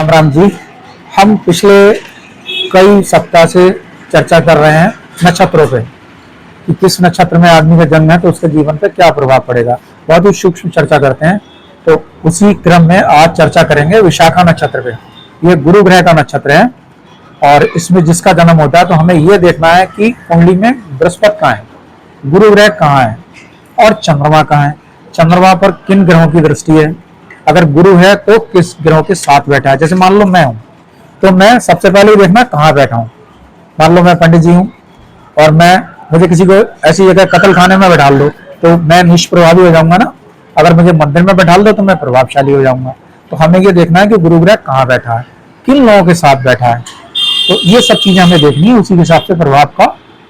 राम राम जी। हम पिछले कई सप्ताह से चर्चा कर रहे हैं नक्षत्रों पे कि किस नक्षत्र में आदमी का जन्म है तो उसके जीवन पे क्या प्रभाव पड़ेगा। बहुत ही सूक्ष्म चर्चा करते हैं। तो उसी क्रम में आज चर्चा करेंगे विशाखा नक्षत्र पे। ये गुरु ग्रह का नक्षत्र है और इसमें जिसका जन्म होता है तो हमें ये देखना है कि कुंडली में बृहस्पति कहाँ है, गुरु ग्रह कहाँ है और चंद्रमा कहाँ है, चंद्रमा पर किन ग्रहों की दृष्टि है, अगर गुरु है तो किस ग्रहों के साथ बैठा है। जैसे मान लो मैं हूं तो मैं सबसे पहले देखना कहाँ बैठा हूं। मान लो मैं पंडित जी हूं और मुझे किसी को ऐसी जगह कत्ल खाने में बैठा लो तो मैं निष्प्रभावी हो जाऊंगा ना। अगर मुझे मंदिर में बैठा दो तो मैं प्रभावशाली हो जाऊंगा। तो हमें ये देखना है कि गुरु ग्रह कहाँ बैठा है, किन लोगों के साथ बैठा है। तो ये सब चीजें हमें देखनी है, उसी के हिसाब से प्रभाव का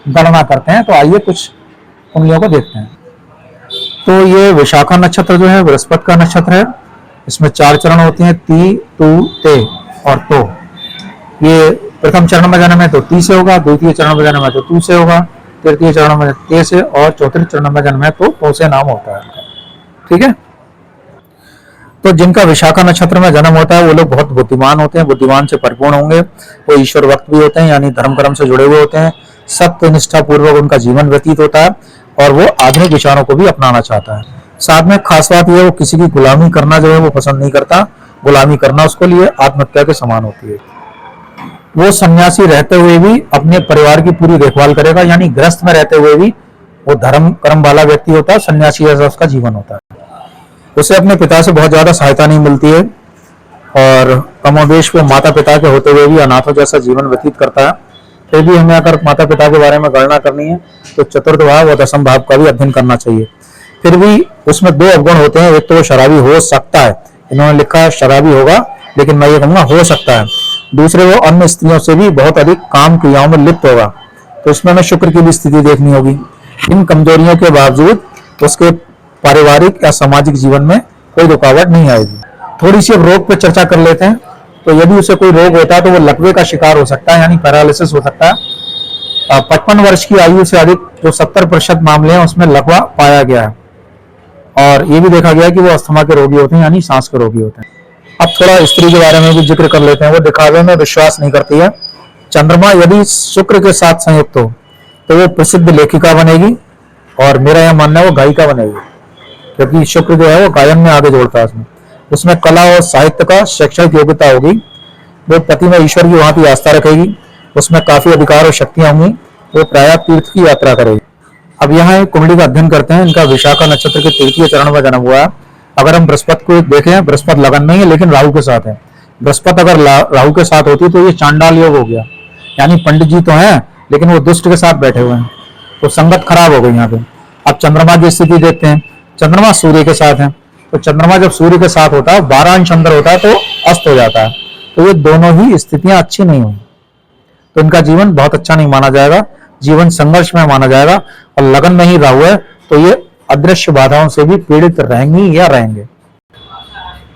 गणना करते हैं। तो आइए कुछ कुंडलियों को देखते हैं। तो ये विशाखा नक्षत्र जो है बृहस्पति का नक्षत्र है। इसमें 4 चरण होते हैं, ती, तू, ते और तो। ये प्रथम चरण में जन्म है तो ती से होगा, द्वितीय चरण में जन्म है तो तू से होगा, तृतीय चरण में ते से और चौथे चरण में जन्म है तो से नाम होता है। ठीक है। तो जिनका विशाखा नक्षत्र में जन्म होता है वो लोग बहुत बुद्धिमान होते हैं, बुद्धिमान से परिपूर्ण होंगे। वो ईश्वर भक्त भी होते हैं, यानी धर्म कर्म से जुड़े हुए होते हैं। सत्य निष्ठा पूर्वक उनका जीवन व्यतीत होता है और वो आधुनिक विचारों को भी अपनाना चाहता है। साथ में खास बात यह वो किसी की गुलामी करना जो है वो पसंद नहीं करता। गुलामी करना उसके लिए आत्महत्या के समान होती है। वो सन्यासी रहते हुए भी अपने परिवार की पूरी देखभाल करेगा, यानी गृहस्थ में रहते हुए भी वो धर्म कर्म वाला व्यक्ति होता है। सन्यासी जैसा उसका जीवन होता है। उसे अपने पिता से बहुत ज्यादा सहायता नहीं मिलती है और कमोबेश वो माता पिता के होते हुए भी अनाथों जैसा जीवन व्यतीत करता है। फिर भी हमें अगर माता पिता के बारे में गणना करनी है तो चतुर्थ भाव और दसम भाव का भी अध्ययन करना चाहिए। फिर भी उसमें 2 अवगुण होते हैं। एक तो वो शराबी हो सकता है, इन्होंने लिखा है शराबी होगा, लेकिन मैं ये कहूंगा हो सकता है। दूसरे वो अन्य स्त्रियों से भी बहुत अधिक काम क्रियाओं में लिप्त होगा, तो इसमें हमें शुक्र की भी स्थिति देखनी होगी। इन कमजोरियों के बावजूद उसके पारिवारिक या सामाजिक जीवन में कोई रुकावट नहीं आएगी। थोड़ी सी अब रोग पर चर्चा कर लेते हैं। तो यदि उसे कोई रोग होता है तो वो लकवे का शिकार हो सकता है, यानी पैरालिसिस हो सकता है। 55 वर्ष की आयु से अधिक जो 70% मामले हैं उसमें लकवा पाया गया है और ये भी देखा गया है कि वो अस्थमा के रोगी होते हैं, यानी सांस के रोगी होते हैं। अब थोड़ा स्त्री के बारे में भी जिक्र कर लेते हैं। वो दिखावे में विश्वास नहीं करती है। चंद्रमा यदि शुक्र के साथ संयुक्त हो तो वो प्रसिद्ध लेखिका बनेगी और मेरा यह मानना है वो गायिका बनेगी, क्योंकि शुक्र जो है वो गायन में आगे जोड़ता है। उसमें कला और साहित्य का शैक्षणिक योग्यता होगी। वो पति में ईश्वर की वहां की आस्था रखेगी। उसमें काफी अधिकार और शक्तियां होंगी। वो प्रायः तीर्थ की यात्रा करेगी। अब यहाँ एक कुंडली का अध्ययन करते हैं। इनका विशाखा नक्षत्र के 3य चरण में जन्म हुआ है। अगर हम बृहस्पति को देखें, बृहस्पति लगन नहीं है लेकिन राहु के साथ है। बृहस्पति अगर राहु के साथ होती तो ये चांडाल योग हो गया, यानी पंडित जी तो हैं लेकिन वो दुष्ट के साथ बैठे हुए हैं, तो संगत खराब हो गई यहाँ पे। अब चंद्रमा की स्थिति देखते हैं। चंद्रमा सूर्य के साथ है, तो चंद्रमा जब सूर्य के साथ होता है 12 अंश अंदर होता है तो अस्त हो जाता है। तो ये दोनों ही स्थितियां अच्छी नहीं हुई, तो इनका जीवन बहुत अच्छा नहीं माना जाएगा, जीवन संघर्ष में माना जाएगा। और लगन में ही राहु है तो ये अदृश्य बाधाओं से भी पीड़ित रहेंगी या रहेंगे।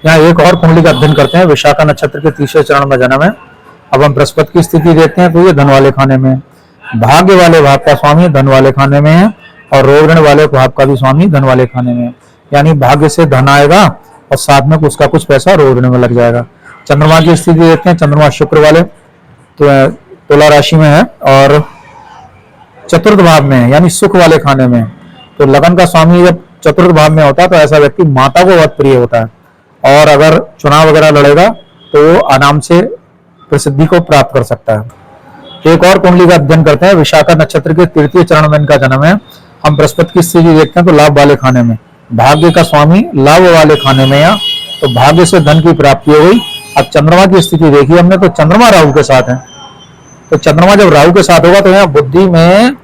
यहाँ एक और कुंडली का अध्ययन करते हैं। विशाखा नक्षत्र के 3रे चरण में जन्म है। अब हम बृहस्पति की स्थिति देखते हैं तो ये धन वाले खाने में, भाग्य वाले भाव का स्वामी धन वाले खाने में है और रोग ऋण वाले भाव का भी स्वामी धन वाले खाने में, यानी भाग्य से धन आएगा और साथ में उसका कुछ पैसा रोग ऋण में लग जाएगा। चंद्रमा की स्थिति देखते हैं। चंद्रमा शुक्र वाले तो तुला राशि में है और चतुर्थ भाव में है, यानी सुख वाले खाने में। तो लगन का स्वामी जब चतुर्थ भाव में होता है तो ऐसा व्यक्ति माता को बहुत प्रिय होता है और अगर चुनाव वगैरह लड़ेगा तो वो आराम से प्रसिद्धि को प्राप्त कर सकता है। एक और कुंडली का अध्ययन करते हैं। विशाखा नक्षत्र के 3य चरण में इनका जन्म है। हम बृहस्पति की स्थिति देखते हैं तो लाभ वाले खाने में, भाग्य का स्वामी लाभ वाले खाने में या तो भाग्य से धन की प्राप्ति हो गई। अब चंद्रमा की स्थिति देखी हमने तो चंद्रमा राहु के साथ है। तो चंद्रमा जब राहु के साथ होगा तो यहाँ बुद्धि में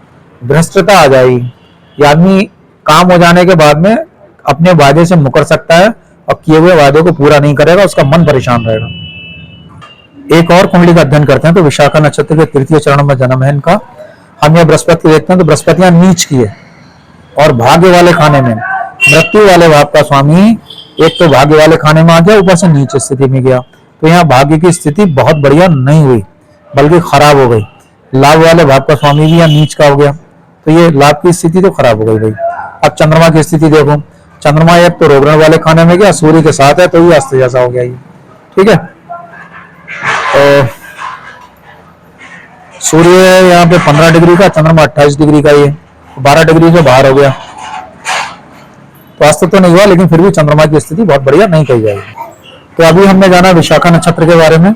भ्रष्टता आ जाएगी। आदमी काम हो जाने के बाद में अपने वादे से मुकर सकता है और किए हुए वादे को पूरा नहीं करेगा, उसका मन परेशान रहेगा। एक और कुंडली का अध्ययन करते हैं। तो विशाखा नक्षत्र के 3य चरण में जन्म है इनका। हम यह बृहस्पति देखते हैं तो बृहस्पति यहाँ नीच की है और भाग्य वाले खाने में, मृत्यु वाले भाव का स्वामी एक तो भाग्य वाले खाने में आ गया, ऊपर से नीच स्थिति में गया। तो यहाँ भाग्य की स्थिति बहुत बढ़िया नहीं हुई, बल्कि खराब हो गई। लाभ वाले भाव का स्वामी भी यहाँ नीच का हो गया, तो ये लाभ की स्थिति तो खराब हो गई भाई। अब चंद्रमा की स्थिति देखो। चंद्रमा एक तो रोग ऋण वाले खाने में गया, सूर्य के साथ है तो ये अस्त जैसा हो गया ये। ठीक है। तो सूर्य यहाँ पे 15 डिग्री का, चंद्रमा 28 डिग्री का, ये 12 डिग्री से बाहर हो गया। तो अस्त तो नहीं हुआ, लेकिन फिर भी चंद्रमा की स्थिति बहुत बढ़िया नहीं कही जाएगी। तो अभी हमने जाना विशाखा नक्षत्र के बारे में।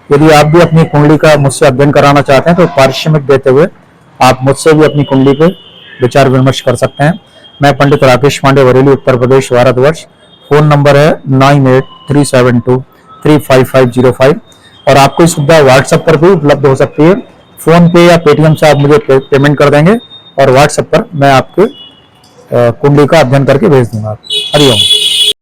यदि आप भी अपनी कुंडली का मुझसे अध्ययन कराना चाहते हैं तो पारिश्रमिक देते हुए आप मुझसे भी अपनी कुंडली पे विचार विमर्श कर सकते हैं। मैं पंडित राकेश पांडे, बरेली, उत्तर प्रदेश, भारतवर्ष। फोन नंबर है 9837235505 और आपको इस सुविधा व्हाट्सएप पर भी उपलब्ध हो सकती है। फोन पे या पेटीएम से आप मुझे पेमेंट कर देंगे और व्हाट्सएप पर मैं आपके कुंडली का अध्ययन करके भेज दूंगा। हरिओम।